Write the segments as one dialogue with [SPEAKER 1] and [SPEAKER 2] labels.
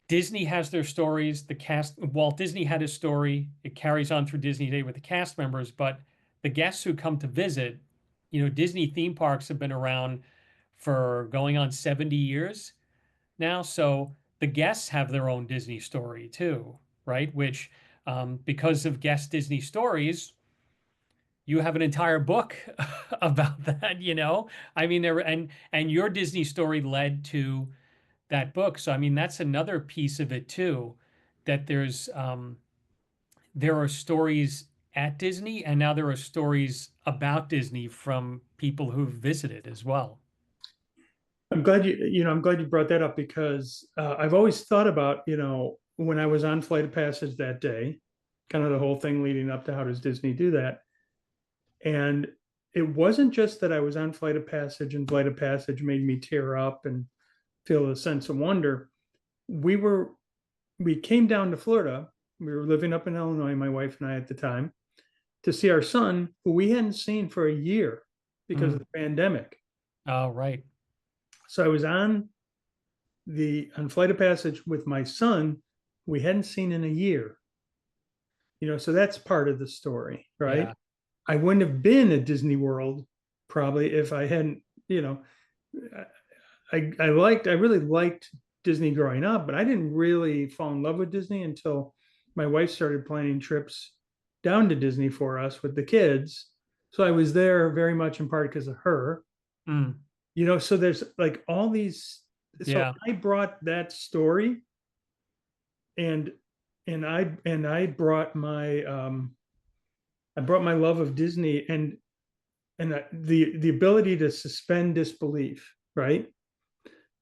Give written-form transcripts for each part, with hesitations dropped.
[SPEAKER 1] Disney has their stories. The cast, Walt Disney had his story. It carries on through Disney Day with the cast members, but the guests who come to visit, Disney theme parks have been around for going on 70 years now. So the guests have their own Disney story too, right? Which, because of guest Disney stories, you have an entire book about that. I mean, and your Disney story led to that book. So I mean, that's another piece of it too, that there are stories at Disney, and now there are stories about Disney from people who've visited as well.
[SPEAKER 2] I'm glad you brought that up because I've always thought about, when I was on Flight of Passage that day, kind of the whole thing leading up to how does Disney do that. And it wasn't just that I was on Flight of Passage and Flight of Passage made me tear up and feel a sense of wonder. We were, we came down to Florida. We were living up in Illinois, my wife and I at the time, to see our son, who we hadn't seen for a year because of
[SPEAKER 1] Mm.
[SPEAKER 2] the pandemic.
[SPEAKER 1] Oh, right.
[SPEAKER 2] So I was on Flight of Passage with my son, we hadn't seen in a year. So that's part of the story, right?
[SPEAKER 1] Yeah.
[SPEAKER 2] I wouldn't have been at Disney World probably if I hadn't, you know, I really liked Disney growing up, but I didn't really fall in love with Disney until my wife started planning trips down to Disney for us with the kids. So I was there very much in part because of her.
[SPEAKER 1] Mm.
[SPEAKER 2] So there's like all these. So
[SPEAKER 1] Yeah.
[SPEAKER 2] I brought that story, and and I brought my love of Disney and the ability to suspend disbelief, right?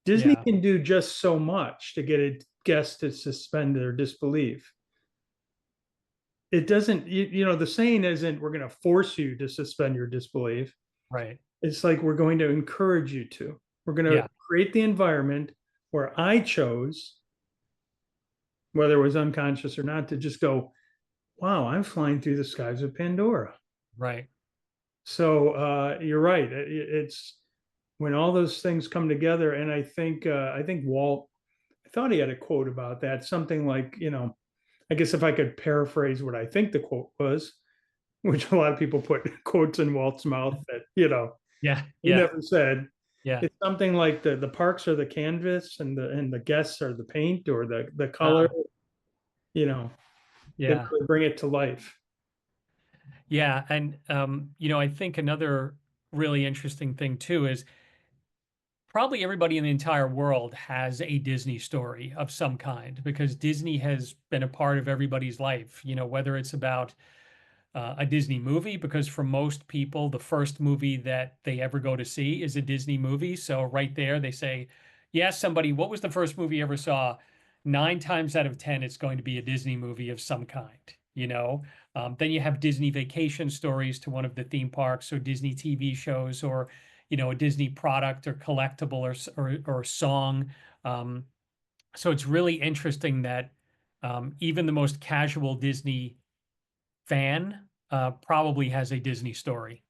[SPEAKER 2] Disney
[SPEAKER 1] Yeah.
[SPEAKER 2] can do just so much to get a guest to suspend their disbelief. It doesn't, the saying isn't we're going to force you to suspend your disbelief.
[SPEAKER 1] Right.
[SPEAKER 2] It's like we're going to encourage you to. We're going to
[SPEAKER 1] Yeah.
[SPEAKER 2] create the environment where I chose, whether it was unconscious or not, to just go, wow, I'm flying through the skies of Pandora.
[SPEAKER 1] Right.
[SPEAKER 2] So you're right. It's when all those things come together, and I think Walt, I thought he had a quote about that, something like, I guess if I could paraphrase what I think the quote was, which a lot of people put quotes in Walt's mouth that
[SPEAKER 1] Yeah.
[SPEAKER 2] he
[SPEAKER 1] Yeah.
[SPEAKER 2] never said.
[SPEAKER 1] Yeah.
[SPEAKER 2] It's something like the parks are the canvas and the guests are the paint or the color,
[SPEAKER 1] Uh,
[SPEAKER 2] you know, that
[SPEAKER 1] yeah.
[SPEAKER 2] really bring it to life.
[SPEAKER 1] Yeah. And, I think another really interesting thing too is probably everybody in the entire world has a Disney story of some kind because Disney has been a part of everybody's life, whether it's about a Disney movie, because for most people, the first movie that they ever go to see is a Disney movie. So right there, they say, yes, somebody, what was the first movie you ever saw? 9 times out of 10, it's going to be a Disney movie of some kind. Then you have Disney vacation stories to one of the theme parks or Disney TV shows or, a Disney product or collectible or song. Um, so it's really interesting that even the most casual Disney fan probably has a Disney story.